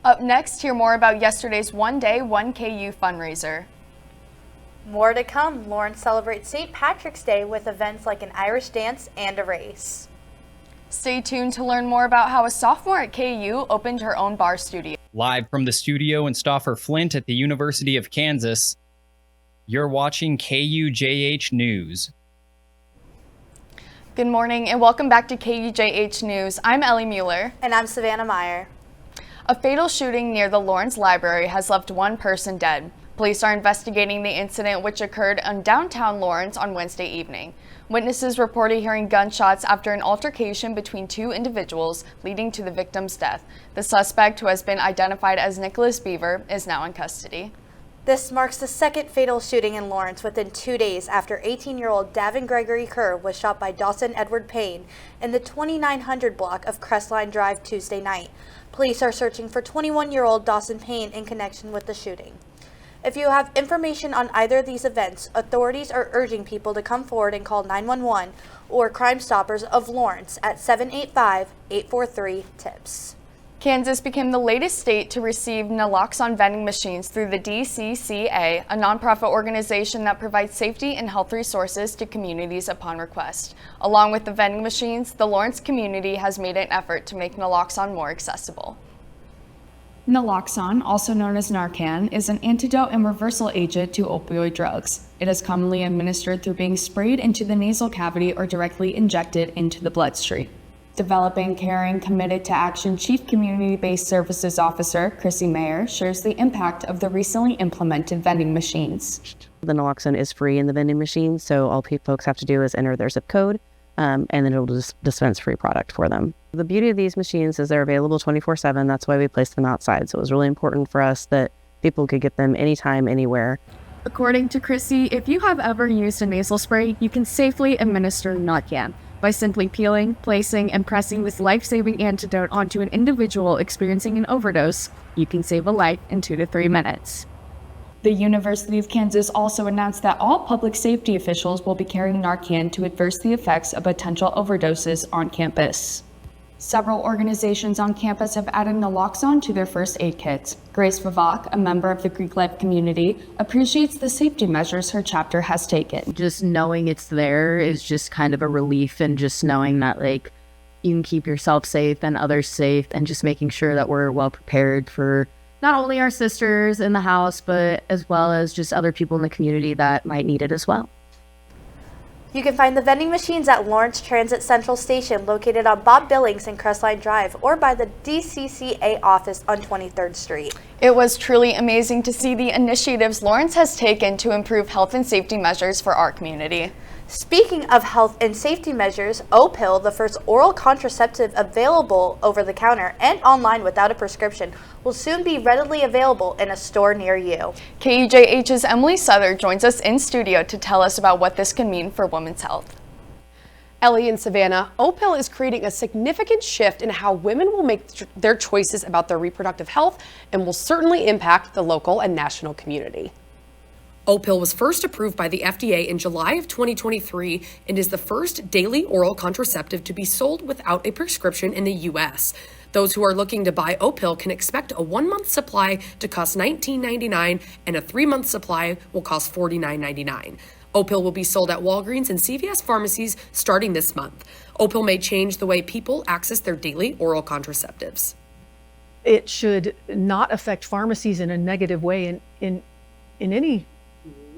Up next, hear more about yesterday's One Day, 1KU fundraiser. More to come. Lawrence celebrates St. Patrick's Day with events like an Irish dance and a race. Stay tuned to learn more about how a sophomore at KU opened her own bar studio. Live from the studio in Stauffer Flint at the University of Kansas, you're watching KUJH News. Good morning and welcome back to KUJH News. I'm Ellie Mueller. And I'm Savannah Meyer. A fatal shooting near the Lawrence Library has left one person dead. Police are investigating the incident, which occurred in downtown Lawrence on Wednesday evening. Witnesses reported hearing gunshots after an altercation between two individuals, leading to the victim's death. The suspect, who has been identified as Nicholas Beaver, is now in custody. This marks the second fatal shooting in Lawrence within 2 days after 18-year-old Davin Gregory Kerr was shot by Dawson Edward Payne in the 2900 block of Crestline Drive Tuesday night. Police are searching for 21-year-old Dawson Payne in connection with the shooting. If you have information on either of these events, authorities are urging people to come forward and call 911 or Crime Stoppers of Lawrence at 785-843-TIPS. Kansas became the latest state to receive naloxone vending machines through the DCCA, a nonprofit organization that provides safety and health resources to communities upon request. Along with the vending machines, the Lawrence community has made an effort to make naloxone more accessible. Naloxone, also known as Narcan, is an antidote and reversal agent to opioid drugs. It is commonly administered through being sprayed into the nasal cavity or directly injected into the bloodstream. Developing, Caring, Committed to Action Chief Community-Based Services Officer Chrissy Mayer shares the impact of the recently implemented vending machines. The naloxone is free in the vending machine, so all folks have to do is enter their zip code, and then it will dispense free product for them. The beauty of these machines is they're available 24/7. That's why we placed them outside. So it was really important for us that people could get them anytime, anywhere. According to Chrissy, if you have ever used a nasal spray, you can safely administer Narcan by simply peeling, placing, and pressing this life-saving antidote onto an individual experiencing an overdose. You can save a life in 2 to 3 minutes. The University of Kansas also announced that all public safety officials will be carrying Narcan to reverse the effects of potential overdoses on campus. Several organizations on campus have added naloxone to their first aid kits. Grace Vivak, a member of the Greek life community, appreciates the safety measures her chapter has taken. Just knowing it's there is just kind of a relief, and just knowing that you can keep yourself safe and others safe, and just making sure that we're well prepared for not only our sisters in the house, but as well as just other people in the community that might need it as well. You can find the vending machines at Lawrence Transit Central Station, located on Bob Billings and Crestline Drive, or by the DCCA office on 23rd Street. It was truly amazing to see the initiatives Lawrence has taken to improve health and safety measures for our community. Speaking of health and safety measures, O-Pill, the first oral contraceptive available over the counter and online without a prescription, will soon be readily available in a store near you. KUJH's Emily Souther joins us in studio to tell us about what this can mean for women's health. Ellie and Savannah, O-Pill is creating a significant shift in how women will make their choices about their reproductive health, and will certainly impact the local and national community. O-Pill was first approved by the FDA in July of 2023 and is the first daily oral contraceptive to be sold without a prescription in the U.S. Those who are looking to buy O-Pill can expect a 1-month supply to cost $19.99 and a 3-month supply will cost $49.99. O-Pill will be sold at Walgreens and CVS pharmacies starting this month. O-Pill may change the way people access their daily oral contraceptives. It should not affect pharmacies in a negative way in any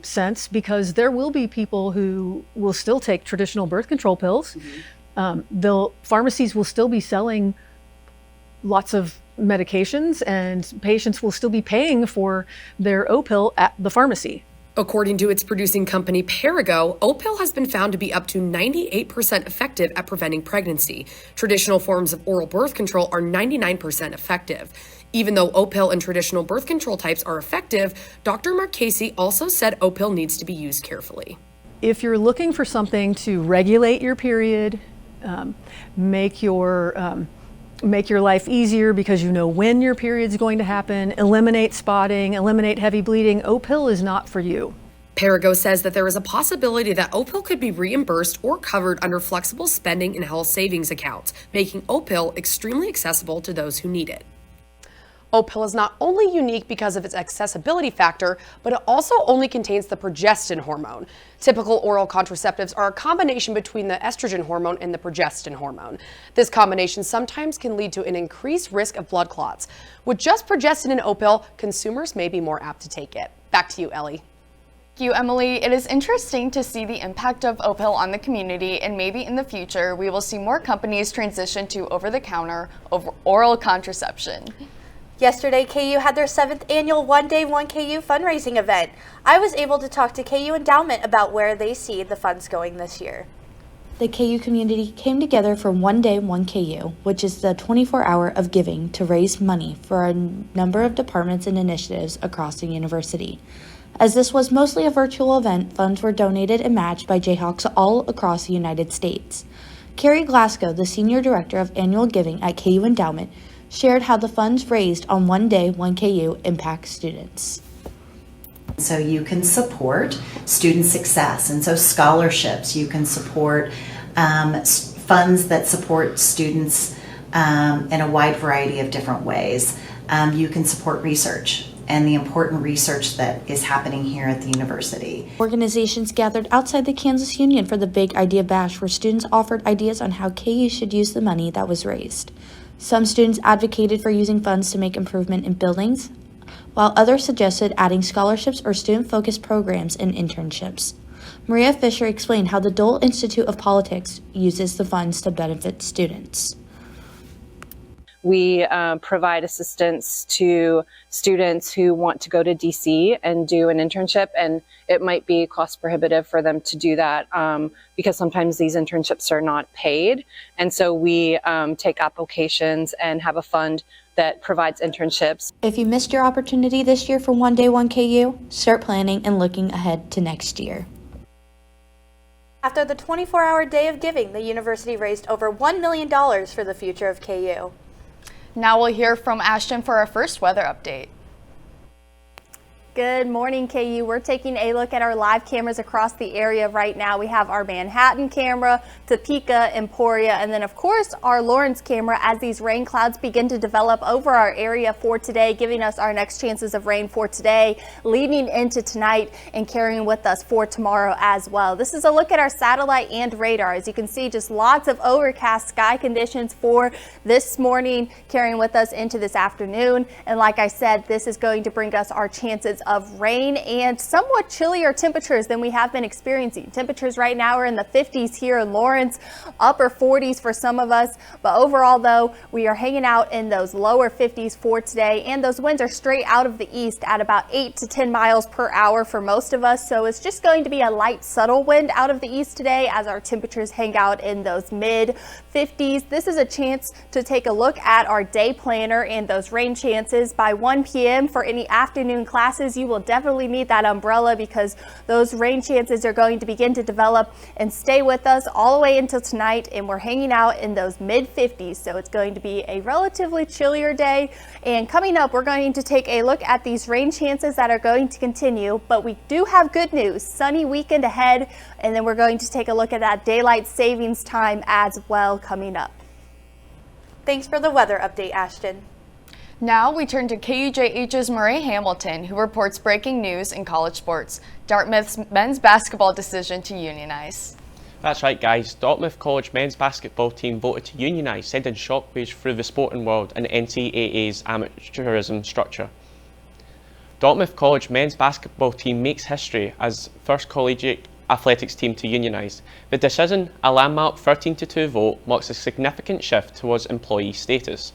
sense, because there will be people who will still take traditional birth control pills. Pharmacies will still be selling lots of medications, and patients will still be paying for their O-Pill at the pharmacy. According to its producing company Perrigo, O-Pill has been found to be up to 98% effective at preventing pregnancy. Traditional forms of oral birth control are 99% effective. Even though O-Pill and traditional birth control types are effective, Dr. Mark Casey also said O-Pill needs to be used carefully. If you're looking for something to regulate your period, make your life easier because you know when your period's going to happen, eliminate spotting, eliminate heavy bleeding, O-Pill is not for you. Perrigo says that there is a possibility that O-Pill could be reimbursed or covered under flexible spending and health savings accounts, making O-Pill extremely accessible to those who need it. Oat pill is not only unique because of its accessibility factor, but it also only contains the progestin hormone. Typical oral contraceptives are a combination between the estrogen hormone and the progestin hormone. This combination sometimes can lead to an increased risk of blood clots. With just progestin in oat pill, consumers may be more apt to take it. Back to you, Ellie. Thank you, Emily. It is interesting to see the impact of oat pill on the community, and maybe in the future we will see more companies transition to over-the-counter oral contraception. Yesterday, KU had their 7th annual One Day 1KU fundraising event. I was able to talk to KU Endowment about where they see the funds going this year. The KU community came together for One Day 1KU, which is the 24-hour of giving to raise money for a number of departments and initiatives across the university. As this was mostly a virtual event, funds were donated and matched by Jayhawks all across the United States. Carrie Glasgow, the Senior Director of Annual Giving at KU Endowment, shared how the funds raised on One Day 1KU impact students. So you can support student success, and so scholarships, you can support funds that support students in a wide variety of different ways. You can support research and the important research that is happening here at the university. Organizations gathered outside the Kansas Union for the Big Idea Bash, where students offered ideas on how KU should use the money that was raised. Some students advocated for using funds to make improvement in buildings, while others suggested adding scholarships or student-focused programs and internships. Maria Fisher explained how the Dole Institute of Politics uses the funds to benefit students. We provide assistance to students who want to go to DC and do an internship, and it might be cost prohibitive for them to do that because sometimes these internships are not paid. And so we take applications and have a fund that provides internships. If you missed your opportunity this year for One Day 1KU, start planning and looking ahead to next year. After the 24-hour day of giving, the university raised over $1 million for the future of KU. Now we'll hear from Ashton for our first weather update. Good morning, KU. We're taking a look at our live cameras across the area right now. We have our Manhattan camera, Topeka, Emporia, and then of course our Lawrence camera as these rain clouds begin to develop over our area for today, giving us our next chances of rain for today, leading into tonight and carrying with us for tomorrow as well. This is a look at our satellite and radar. As you can see, just lots of overcast sky conditions for this morning, carrying with us into this afternoon. And like I said, this is going to bring us our chances of rain and somewhat chillier temperatures than we have been experiencing. Temperatures right now are in the 50s here in Lawrence, upper 40s for some of us, but overall though, we are hanging out in those lower 50s for today, and those winds are straight out of the east at about 8 to 10 miles per hour for most of us, so it's just going to be a light subtle wind out of the east today as our temperatures hang out in those mid 50s. This is a chance to take a look at our day planner and those rain chances. By 1 p.m. for any afternoon classes, you will definitely need that umbrella because those rain chances are going to begin to develop and stay with us all the way until tonight, and we're hanging out in those mid 50s, so it's going to be a relatively chillier day. And coming up, we're going to take a look at these rain chances that are going to continue, but we do have good news, sunny weekend ahead, and then we're going to take a look at that daylight savings time as well coming up. Thanks for the weather update, Ashton. Now we turn to KUJH's Murray Hamilton, who reports breaking news in college sports. Dartmouth's men's basketball decision to unionize. That's right, guys. Dartmouth College men's basketball team voted to unionise, sending shockwaves through the sporting world and NCAA's amateurism structure. Dartmouth College men's basketball team makes history as first collegiate athletics team to unionise. The decision, a landmark 13-2 vote, marks a significant shift towards employee status.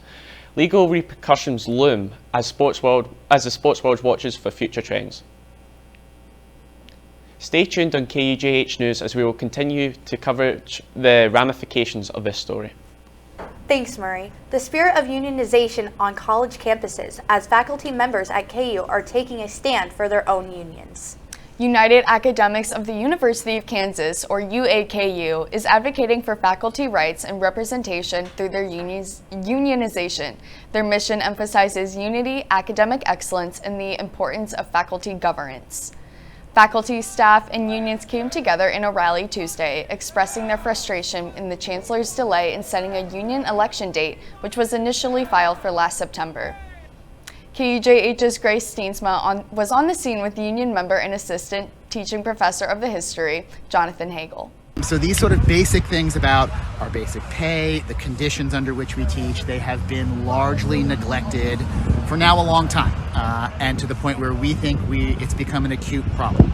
Legal repercussions loom as the sports world watches for future trends. Stay tuned on KUJH News as we will continue to cover the ramifications of this story. Thanks, Murray. The spirit of unionization on college campuses as faculty members at KU are taking a stand for their own unions. United Academics of the University of Kansas, or UAKU, is advocating for faculty rights and representation through their unionization. Their mission emphasizes unity, academic excellence, and the importance of faculty governance. Faculty, staff, and unions came together in a rally Tuesday, expressing their frustration in the Chancellor's delay in setting a union election date, which was initially filed for last September. KUJH's Grace Steensma was on the scene with union member and assistant teaching professor of the history, Jonathan Hagel. So these sort of basic things about our basic pay, the conditions under which we teach, they have been largely neglected for now a long time, and to the point where we think it's become an acute problem.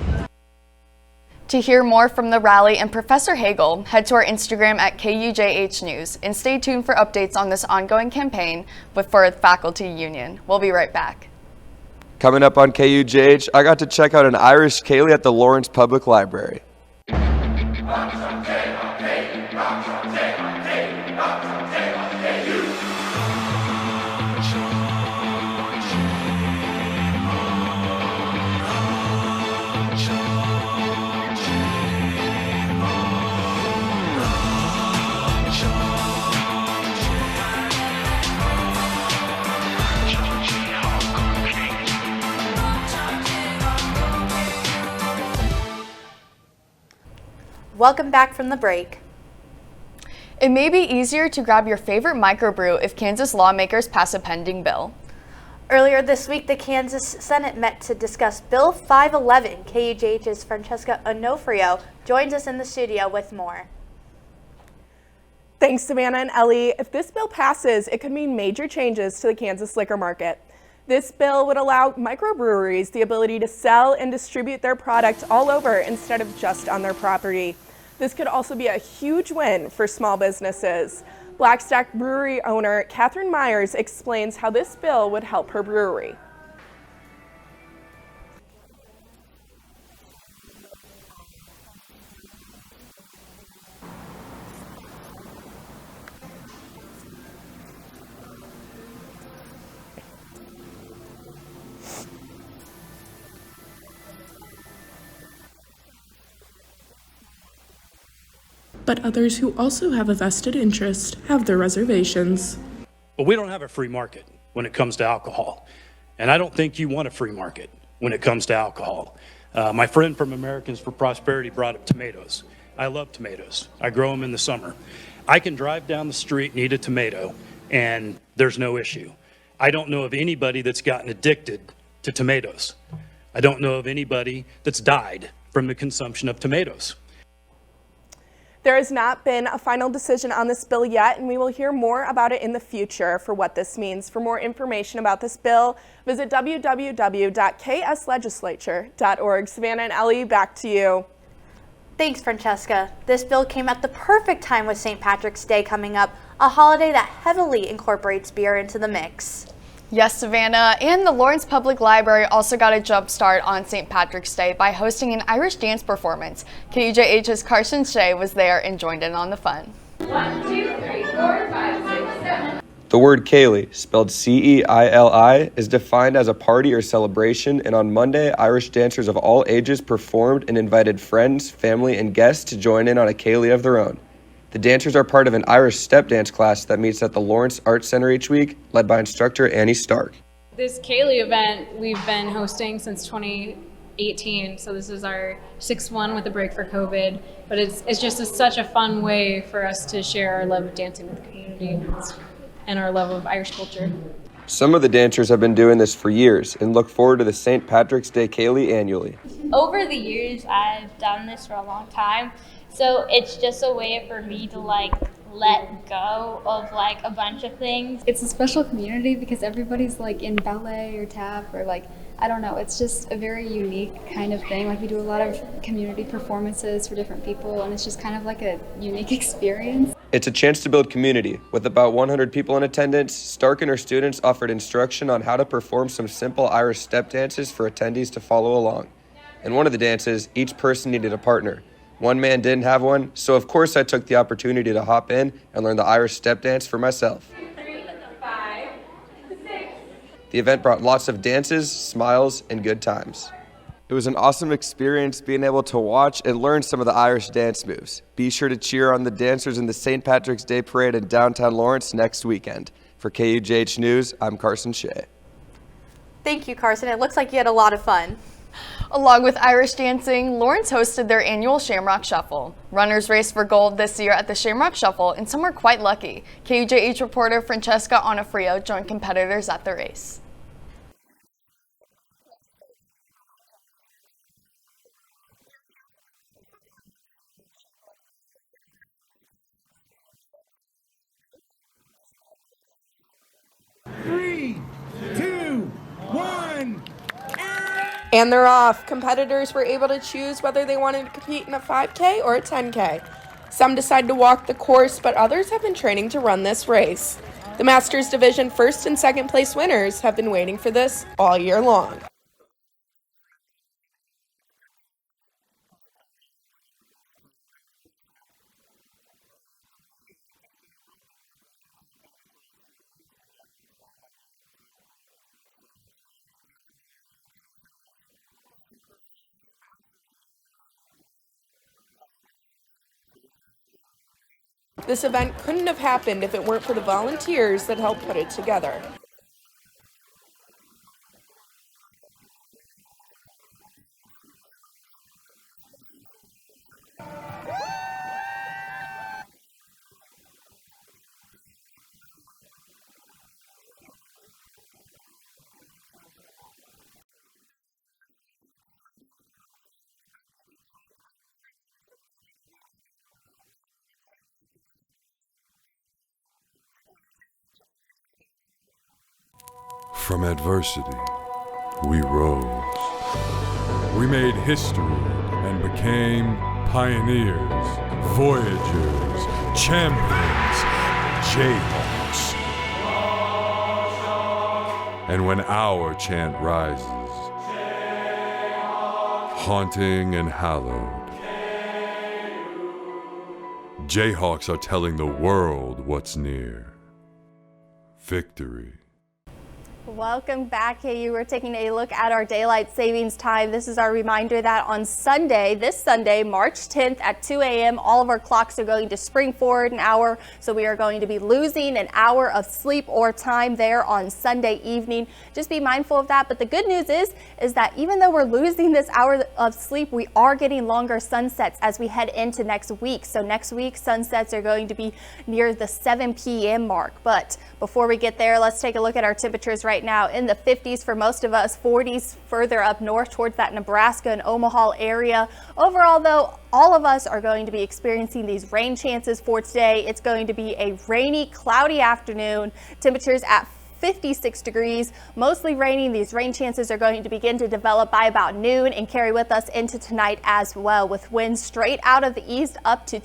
To hear more from the rally and Professor Hagel, head to our Instagram at KUJHNews and stay tuned for updates on this ongoing campaign for the faculty union. We'll be right back. Coming up on KUJH, I got to check out an Irish ceilidh at the Lawrence Public Library. Welcome back from the break. It may be easier to grab your favorite microbrew if Kansas lawmakers pass a pending bill. Earlier this week, the Kansas Senate met to discuss Bill 511. KUJH's Francesca Onofrio joins us in the studio with more. Thanks, Savannah and Ellie. If this bill passes, it could mean major changes to the Kansas liquor market. This bill would allow microbreweries the ability to sell and distribute their product all over instead of just on their property. This could also be a huge win for small businesses. Blackstack Brewery owner Catherine Myers explains how this bill would help her brewery. But others who also have a vested interest have their reservations. But we don't have a free market when it comes to alcohol. And I don't think you want a free market when it comes to alcohol. My friend from Americans for Prosperity brought up tomatoes. I love tomatoes. I grow them in the summer. I can drive down the street and eat a tomato, and there's no issue. I don't know of anybody that's gotten addicted to tomatoes. I don't know of anybody that's died from the consumption of tomatoes. There has not been a final decision on this bill yet, and we will hear more about it in the future for what this means. For more information about this bill, visit www.kslegislature.org. Savannah and Ellie, back to you. Thanks, Francesca. This bill came at the perfect time with St. Patrick's Day coming up, a holiday that heavily incorporates beer into the mix. Yes, Savannah, and the Lawrence Public Library also got a jump start on St. Patrick's Day by hosting an Irish dance performance. KUJH's Carson Shea was there and joined in on the fun. 1, 2, 3, 4, 5, 6, 7. The word ceilidh, spelled C-E-I-L-I, is defined as a party or celebration, and on Monday, Irish dancers of all ages performed and invited friends, family, and guests to join in on a ceilidh of their own. The dancers are part of an Irish step dance class that meets at the Lawrence Arts Center each week, led by instructor Annie Stark. This ceilidh event we've been hosting since 2018, so this is our 6th one with a break for COVID, but it's just such a fun way for us to share our love of dancing with the community and our love of Irish culture. Some of the dancers have been doing this for years and look forward to the St. Patrick's Day ceilidh annually. Over the years, I've done this for a long time. So it's just a way for me to let go of a bunch of things. It's a special community because everybody's in ballet or tap or I don't know, it's just a very unique kind of thing. We do a lot of community performances for different people and it's just kind of a unique experience. It's a chance to build community. With about 100 people in attendance, Stark and her students offered instruction on how to perform some simple Irish step dances for attendees to follow along. In one of the dances, each person needed a partner. One man didn't have one, so of course I took the opportunity to hop in and learn the Irish step dance for myself. 3, 5, 6. The event brought lots of dances, smiles, and good times. It was an awesome experience being able to watch and learn some of the Irish dance moves. Be sure to cheer on the dancers in the St. Patrick's Day Parade in downtown Lawrence next weekend. For KUJH News, I'm Carson Shea. Thank you, Carson. It looks like you had a lot of fun. Along with Irish dancing, Lawrence hosted their annual Shamrock Shuffle. Runners raced for gold this year at the Shamrock Shuffle, and some were quite lucky. KUJH reporter Francesca Onofrio joined competitors at the race. And they're off. Competitors were able to choose whether they wanted to compete in a 5K or a 10K. Some decided to walk the course, but others have been training to run this race. The Masters Division first and second place winners have been waiting for this all year long. This event couldn't have happened if it weren't for the volunteers that helped put it together. From adversity, we rose. We made history and became pioneers, voyagers, champions, Jayhawks. And when our chant rises, haunting and hallowed, Jayhawks are telling the world what's near. Victory. Welcome back, KU. We're taking a look at our daylight savings time. This is our reminder that on Sunday, this Sunday, March 10th at 2 a.m., all of our clocks are going to spring forward an hour. So we are going to be losing an hour of sleep or time there on Sunday evening. Just be mindful of that. But the good news is that even though we're losing this hour of sleep, we are getting longer sunsets as we head into next week. So next week, sunsets are going to be near the 7 p.m. mark. But before we get there, let's take a look at our temperatures right now. In the 50s for most of us, 40s further up north towards that Nebraska and Omaha area. Overall, though, all of us are going to be experiencing these rain chances for today. It's going to be a rainy, cloudy afternoon. Temperatures at 56 degrees, mostly raining. These rain chances are going to begin to develop by about noon and carry with us into tonight as well, with winds straight out of the east up to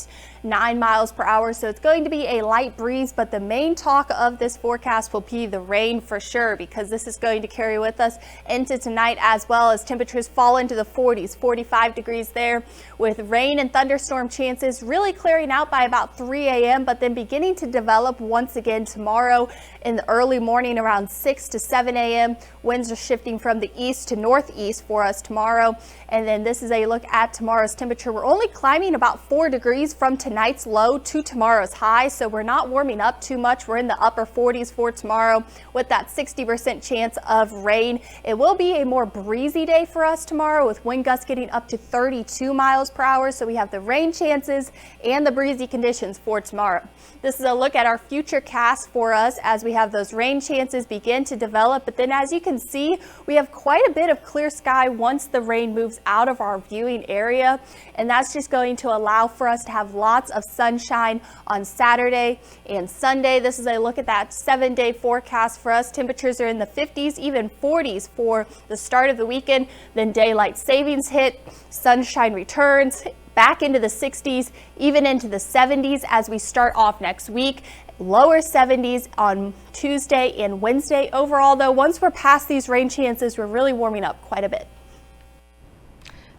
9 miles per hour. So it's going to be a light breeze, but the main talk of this forecast will be the rain for sure, because this is going to carry with us into tonight as well, as temperatures fall into the 40s, 45 degrees there, with rain and thunderstorm chances really clearing out by about 3 a.m., but then beginning to develop once again tomorrow in the early morning around 6 to 7 a.m. Winds are shifting from the east to northeast for us tomorrow. And then this is a look at tomorrow's temperature. We're only climbing about 4 degrees from tonight's low to tomorrow's high, so we're not warming up too much. We're in the upper 40s for tomorrow with that 60% chance of rain. It will be a more breezy day for us tomorrow, with wind gusts getting up to 32 miles per hour. So we have the rain chances and the breezy conditions for tomorrow. This is a look at our future cast for us as we have those rain chances begin to develop. But then, as you can see, we have quite a bit of clear sky once the rain moves out of our viewing area. And that's just going to allow for us to have lots of sunshine on Saturday and Sunday. This is a look at that 7-day forecast for us. Temperatures are in the 50s, even 40s for the start of the weekend. Then daylight savings hit, sunshine returns, back into the 60s, even into the 70s as we start off next week. Lower 70s on Tuesday and Wednesday. Overall, though, once we're past these rain chances, we're really warming up quite a bit.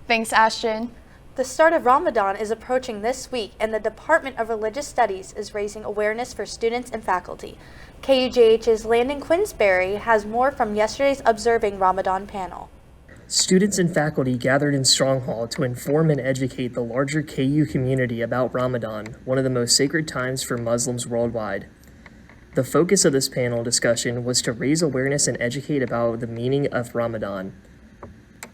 Thanks, Ashton. The start of Ramadan is approaching this week, and the Department of Religious Studies is raising awareness for students and faculty. KUJH's Landon Quinsbury has more from yesterday's Observing Ramadan panel. Students and faculty gathered in Strong Hall to inform and educate the larger KU community about Ramadan, one of the most sacred times for Muslims worldwide. The focus of this panel discussion was to raise awareness and educate about the meaning of Ramadan.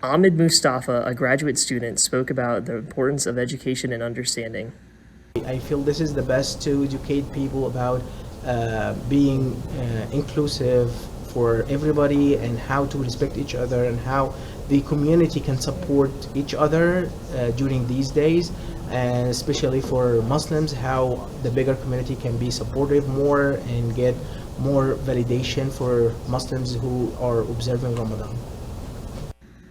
Ahmed Mustafa, a graduate student, spoke about the importance of education and understanding. I feel this is the best to educate people about being inclusive for everybody, and how to respect each other, and how the community can support each other during these days, and especially for Muslims, how the bigger community can be supportive more and get more validation for Muslims who are observing Ramadan.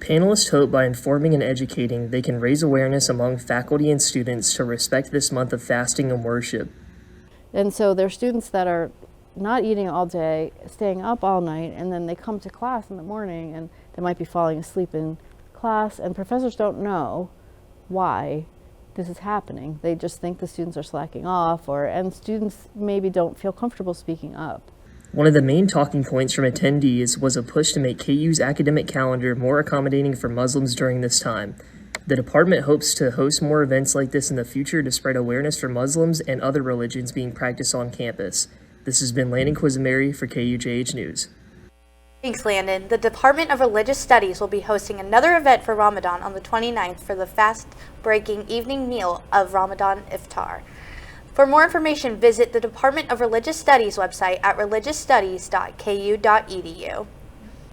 panelists hope by informing and educating, they can raise awareness among faculty and students to respect this month of fasting and worship. And so there are students that are not eating all day, staying up all night, and then they come to class in the morning and they might be falling asleep in class, and professors don't know why this is happening. They just think the students are slacking off, and students maybe don't feel comfortable speaking up. One of the main talking points from attendees was a push to make KU's academic calendar more accommodating for Muslims during this time. The department hopes to host more events like this in the future to spread awareness for Muslims and other religions being practiced on campus. This has been Landon Quisameri for KUJH News. Thanks, Landon. The Department of Religious Studies will be hosting another event for Ramadan on the 29th for the fast-breaking evening meal of Ramadan Iftar. For more information, visit the Department of Religious Studies website at religiousstudies.ku.edu.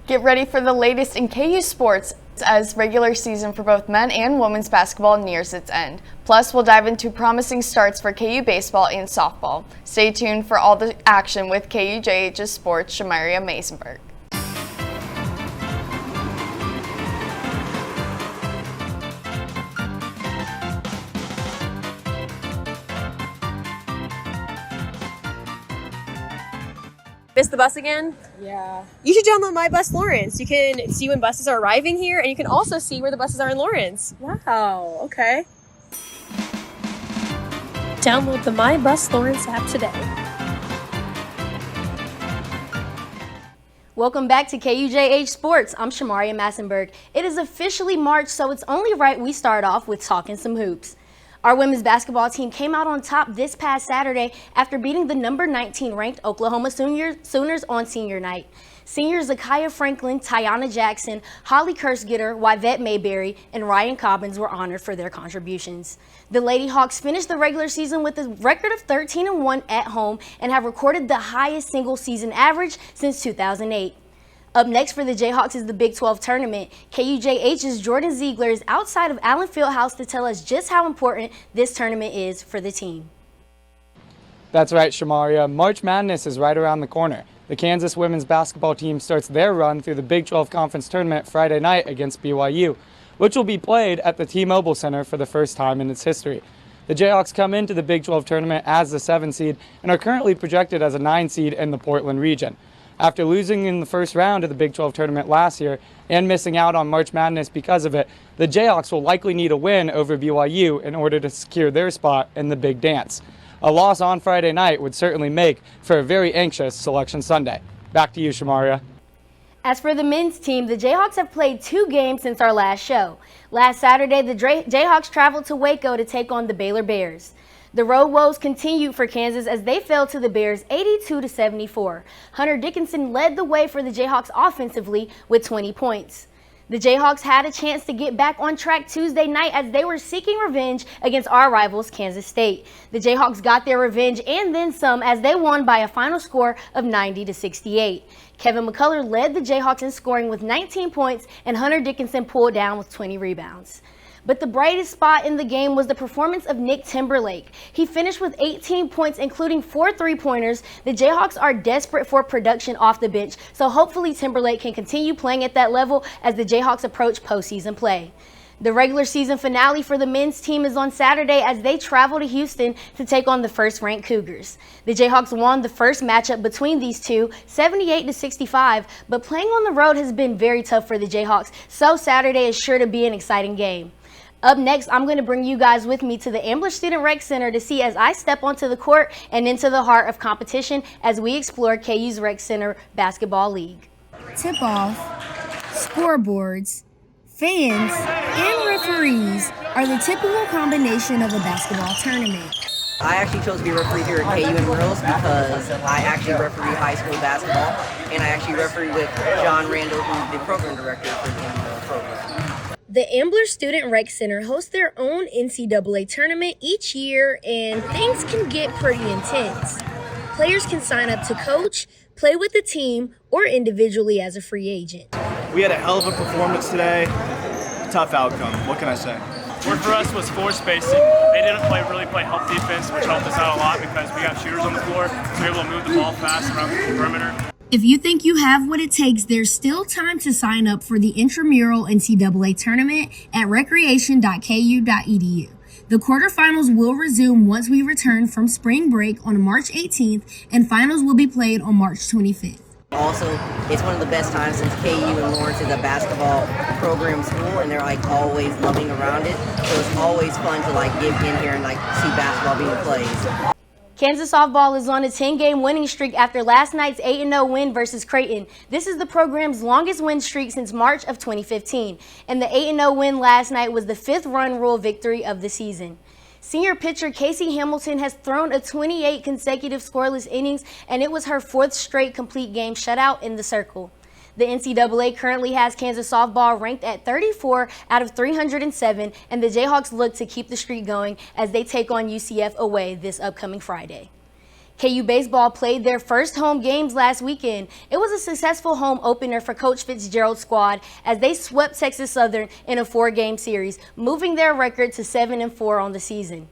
Get ready for the latest in KU sports as regular season for both men and women's basketball nears its end. Plus, we'll dive into promising starts for KU baseball and softball. Stay tuned for all the action with KUJH's Sports' Shamaria Masonberg. Missed the bus again? Yeah. You should download My Bus Lawrence. You can see when buses are arriving here, and you can also see where the buses are in Lawrence. Wow, okay. Download the My Bus Lawrence app today. Welcome back to KUJH Sports. I'm Shamaria Massenberg. It is officially March, so it's only right we start off with talking some hoops. Our women's basketball team came out on top this past Saturday after beating the number 19 ranked Oklahoma Sooners on senior night. Seniors Zakiya Franklin, Tiana Jackson, Holly Kurtzgitter, Yvette Mayberry, and Ryan Cobbins were honored for their contributions. The Lady Hawks finished the regular season with a record of 13-1 at home and have recorded the highest single season average since 2008. Up next for the Jayhawks is the Big 12 tournament. KUJH's Jordan Ziegler is outside of Allen Fieldhouse to tell us just how important this tournament is for the team. That's right, Shamaria. March Madness is right around the corner. The Kansas women's basketball team starts their run through the Big 12 Conference tournament Friday night against BYU, which will be played at the T-Mobile Center for the first time in its history. The Jayhawks come into the Big 12 tournament as the 7 seed and are currently projected as a 9 seed in the Portland region. After losing in the first round of the Big 12 tournament last year and missing out on March Madness because of it, the Jayhawks will likely need a win over BYU in order to secure their spot in the Big Dance. A loss on Friday night would certainly make for a very anxious Selection Sunday. Back to you, Shamaria. As for the men's team, the Jayhawks have played 2 games since our last show. Last Saturday, the Jayhawks traveled to Waco to take on the Baylor Bears. The road woes continued for Kansas as they fell to the Bears 82-74. Hunter Dickinson led the way for the Jayhawks offensively with 20 points. The Jayhawks had a chance to get back on track Tuesday night as they were seeking revenge against our rivals, Kansas State. The Jayhawks got their revenge and then some as they won by a final score of 90-68. Kevin McCullough led the Jayhawks in scoring with 19 points and Hunter Dickinson pulled down with 20 rebounds. But the brightest spot in the game was the performance of Nick Timberlake. He finished with 18 points, including 4 3-pointers. The Jayhawks are desperate for production off the bench, so hopefully Timberlake can continue playing at that level as the Jayhawks approach postseason play. The regular season finale for the men's team is on Saturday as they travel to Houston to take on the first-ranked Cougars. The Jayhawks won the first matchup between these two, 78-65, but playing on the road has been very tough for the Jayhawks, so Saturday is sure to be an exciting game. Up next, I'm going to bring you guys with me to the Ambler Student Rec Center to see as I step onto the court and into the heart of competition as we explore KU's Rec Center Basketball League. Tip-off, scoreboards, fans, and referees are the typical combination of a basketball tournament. I actually chose to be a referee here at KU Intramuros because I actually referee high school basketball, and I actually referee with John Randall, who's the program director for the program. The Ambler Student Rec Center hosts their own NCAA tournament each year, and things can get pretty intense. Players can sign up to coach, play with the team, or individually as a free agent. We had a hell of a performance today. Tough outcome. What can I say? Word for us was floor spacing. They didn't really play help defense, which helped us out a lot because we got shooters on the floor, so we were able to move the ball fast around the perimeter. If you think you have what it takes, there's still time to sign up for the intramural NCAA tournament at recreation.ku.edu. The quarterfinals will resume once we return from spring break on March 18th, and finals will be played on March 25th. Also, it's one of the best times since KU and Lawrence is a basketball program school, and they're like always loving around it. So it's always fun to like get in here and like see basketball being played. Kansas softball is on a 10-game winning streak after last night's 8-0 win versus Creighton. This is the program's longest win streak since March of 2015, and the 8-0 win last night was the 5th run rule victory of the season. Senior pitcher Casey Hamilton has thrown a 28 consecutive scoreless innings, and it was her 4th straight complete game shutout in the circle. The NCAA currently has Kansas softball ranked at 34 out of 307, and the Jayhawks look to keep the streak going as they take on UCF away this upcoming Friday. KU baseball played their first home games last weekend. It was a successful home opener for Coach Fitzgerald's squad as they swept Texas Southern in a 4-game series, moving their record to 7-4 on the season.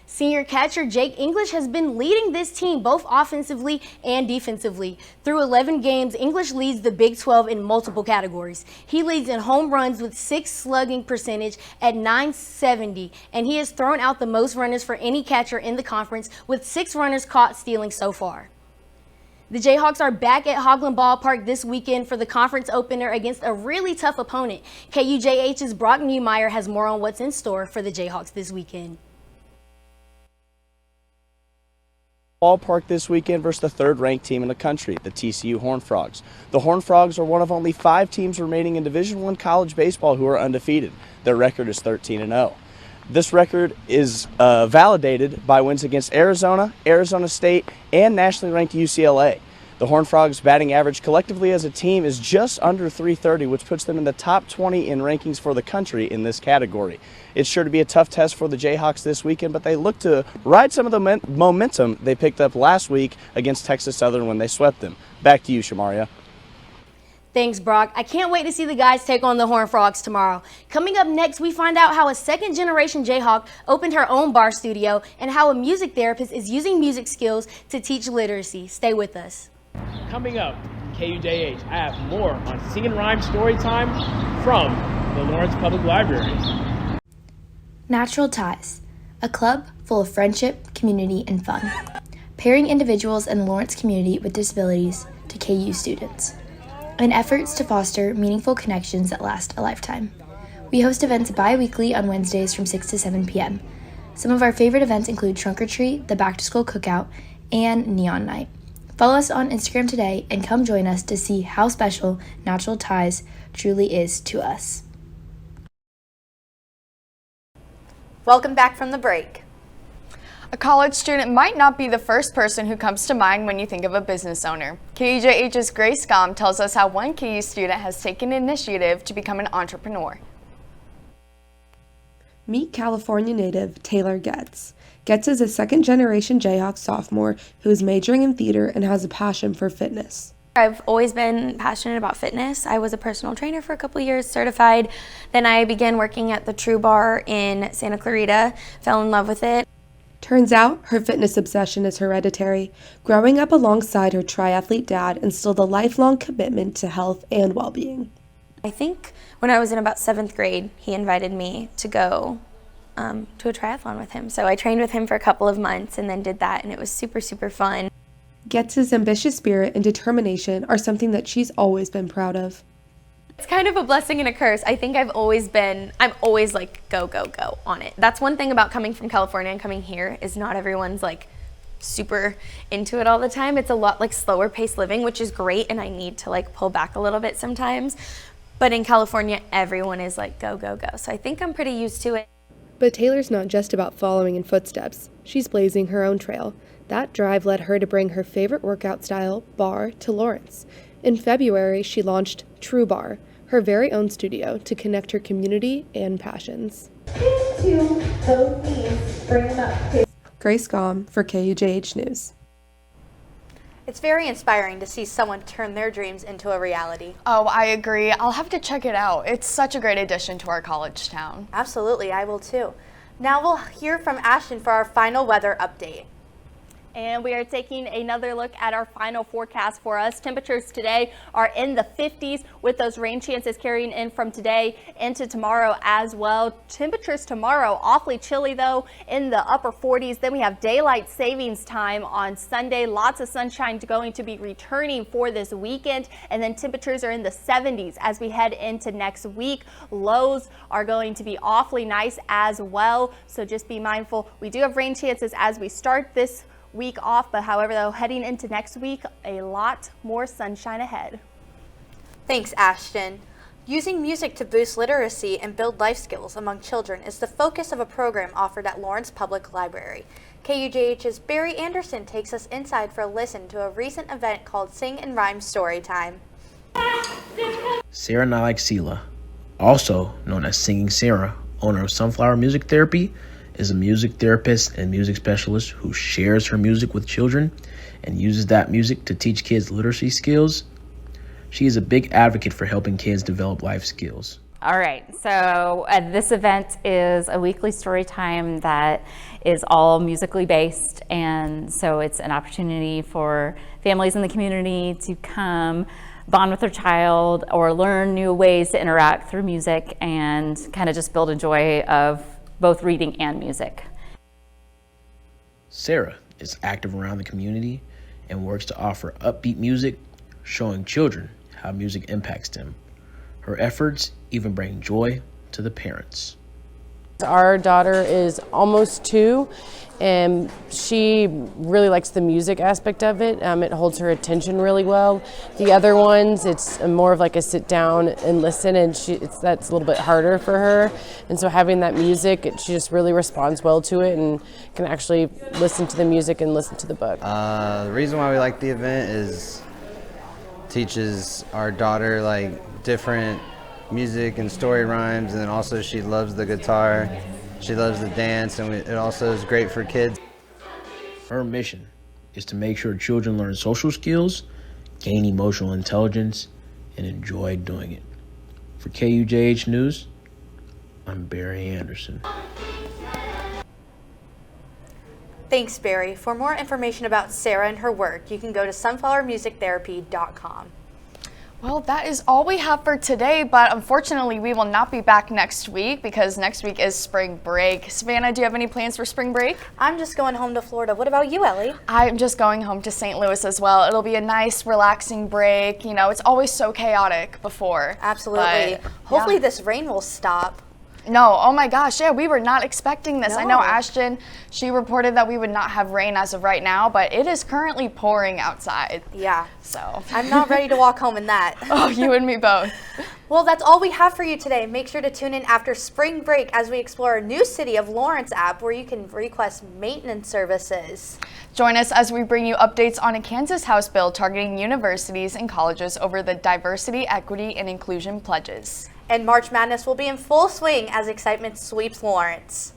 Senior catcher Jake English has been leading this team both offensively and defensively. Through 11 games, English leads the Big 12 in multiple categories. He leads in home runs with 6 slugging percentage at .970, and he has thrown out the most runners for any catcher in the conference with 6 runners caught stealing so far. The Jayhawks are back at Hoagland Ballpark this weekend for the conference opener against a really tough opponent. KUJH's Brock Niemeyer has more on what's in store for the Jayhawks this weekend. Ballpark this weekend versus the 3rd-ranked team in the country, the TCU Horned Frogs. The Horned Frogs are one of only 5 teams remaining in Division I college baseball who are undefeated. Their record is 13-0. This record is validated by wins against Arizona, Arizona State, and nationally ranked UCLA. The Horned Frogs' batting average collectively as a team is just under .330, which puts them in the top 20 in rankings for the country in this category. It's sure to be a tough test for the Jayhawks this weekend, but they look to ride some of the momentum they picked up last week against Texas Southern when they swept them. Back to you, Shamaria. Thanks, Brock. I can't wait to see the guys take on the Horned Frogs tomorrow. Coming up next, we find out how a second-generation Jayhawk opened her own bar studio and how a music therapist is using music skills to teach literacy. Stay with us. Coming up, KUJH, I have more on Sing and Rhyme Story Time from the Lawrence Public Library. Natural Ties, a club full of friendship, community, and fun, pairing individuals in the Lawrence community with disabilities to KU students, in efforts to foster meaningful connections that last a lifetime. We host events bi-weekly on Wednesdays from 6 to 7 p.m. Some of our favorite events include Trunk or Treat, the Back to School Cookout, and Neon Night. Follow us on Instagram today and come join us to see how special Natural Ties truly is to us. Welcome back from the break. A college student might not be the first person who comes to mind when you think of a business owner. KUJH's Grace Gom tells us how one KU student has taken initiative to become an entrepreneur. Meet California native Taylor Getz. Getz is a second-generation Jayhawk sophomore who is majoring in theater and has a passion for fitness. I've always been passionate about fitness. I was a personal trainer for a couple years, certified. Then I began working at the True Bar in Santa Clarita, fell in love with it. Turns out her fitness obsession is hereditary. Growing up alongside her triathlete dad instilled a lifelong commitment to health and well-being. I think when I was in about 7th grade, he invited me to go to a triathlon with him. So I trained with him for a couple of months and then did that, and it was super, super fun. Getz's ambitious spirit and determination are something that she's always been proud of. It's kind of a blessing and a curse. I think I'm always like go, go, go on it. That's one thing about coming from California and coming here is not everyone's like super into it all the time. It's a lot like slower paced living, which is great, and I need to like pull back a little bit sometimes. But in California, everyone is like go, go, go. So I think I'm pretty used to it. But Taylor's not just about following in footsteps. She's blazing her own trail. That drive led her to bring her favorite workout style, bar, to Lawrence. In February, she launched True Bar, her very own studio to connect her community and passions. Grace Gom for KUJH News. It's very inspiring to see someone turn their dreams into a reality. Oh, I agree. I'll have to check it out. It's such a great addition to our college town. Absolutely, I will too. Now we'll hear from Ashton for our final weather update. And we are taking another look at our final forecast for us. Temperatures today are in the 50s with those rain chances carrying in from today into tomorrow as well. Temperatures tomorrow awfully chilly though, in the upper 40s. Then we have daylight savings time on Sunday. Lots of sunshine going to be returning for this weekend. And then temperatures are in the 70s as we head into next week. Lows are going to be awfully nice as well. So just be mindful. We do have rain chances as we start this week off, but however though, heading into next week, a lot more sunshine ahead. Thanks, Ashton. Using music to boost literacy and build life skills among children is the focus of a program offered at Lawrence Public Library. KUJH's Barry Anderson takes us inside for a listen to a recent event called Sing and Rhyme Storytime. Sarah Nalak-Sela, also known as Singing Sarah, owner of Sunflower Music Therapy, is a music therapist and music specialist who shares her music with children and uses that music to teach kids literacy skills. She is a big advocate for helping kids develop life skills. All right, so this event is a weekly story time that is all musically based, and so it's an opportunity for families in the community to come bond with their child or learn new ways to interact through music and kind of just build a joy of both reading and music. Sarah is active around the community and works to offer upbeat music, showing children how music impacts them. Her efforts even bring joy to the parents. Our daughter is almost 2, and she really likes the music aspect of it. It holds her attention really well. The other ones, it's more of like a sit down and listen, and that's a little bit harder for her. And so having that music, she just really responds well to it and can actually listen to the music and listen to the book. The reason why we like the event is teaches our daughter like different music and story rhymes, and then also she loves the guitar, she loves the dance, and it also is great for kids. Her mission is to make sure children learn social skills, gain emotional intelligence, and enjoy doing it. For KUJH News, I'm Barry Anderson. Thanks, Barry. For more information about Sarah and her work, you can go to sunflowermusictherapy.com. Well, that is all we have for today, but unfortunately we will not be back next week because next week is spring break. Savannah, do you have any plans for spring break? I'm just going home to Florida. What about you, Ellie? I'm just going home to St. Louis as well. It'll be a nice, relaxing break. You know, it's always so chaotic before. Absolutely. Hopefully this rain will stop. No, oh my gosh, yeah, we were not expecting this. No. I know Ashton, she reported that we would not have rain as of right now, but it is currently pouring outside. Yeah. So. I'm not ready to walk home in that. Oh, you and me both. Well, that's all we have for you today. Make sure to tune in after spring break as we explore a new City of Lawrence app where you can request maintenance services. Join us as we bring you updates on a Kansas House bill targeting universities and colleges over the diversity, equity, and inclusion pledges. And March Madness will be in full swing as excitement sweeps Lawrence.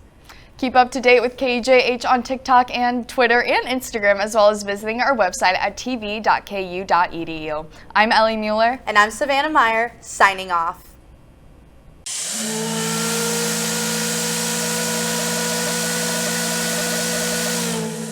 Keep up to date with KUJH on TikTok and Twitter and Instagram, as well as visiting our website at tv.ku.edu. I'm Ellie Mueller. And I'm Savannah Meyer, signing off.